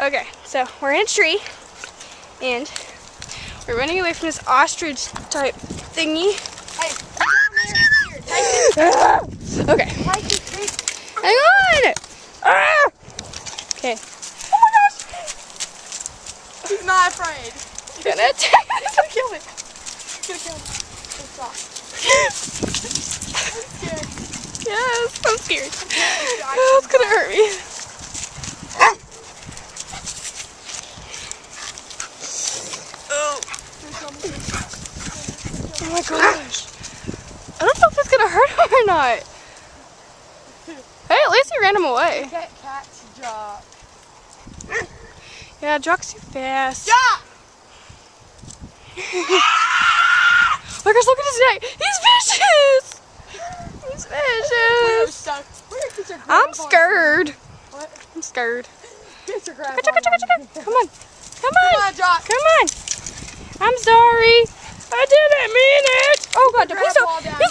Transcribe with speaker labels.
Speaker 1: Okay, so we're in a tree and we're running away from this ostrich type thingy.
Speaker 2: Hey,
Speaker 1: Okay. Hang on! Ah! Okay.
Speaker 2: Oh my gosh! He's not afraid.
Speaker 1: He's gonna attack. He's gonna kill me.
Speaker 2: He's gonna kill me. Stop. I'm scared.
Speaker 1: Yes, I'm scared. Oh, it's gonna hurt me. Oh my gosh. I don't know if it's gonna hurt him or not. Hey, at least he ran him away.
Speaker 2: That cat's job.
Speaker 1: Yeah, Jock's too fast.
Speaker 2: Stop!
Speaker 1: Look at his neck. He's vicious. He's
Speaker 2: We're
Speaker 1: vicious.
Speaker 2: stuck.
Speaker 1: I'm scared.
Speaker 2: What?
Speaker 1: I'm scared.
Speaker 2: Get your grandpa.
Speaker 1: Come on. Come on.
Speaker 2: Come on, Jock.
Speaker 1: Come on. I'm sorry. I didn't mean it. Oh God, please don't.
Speaker 2: Grandpa down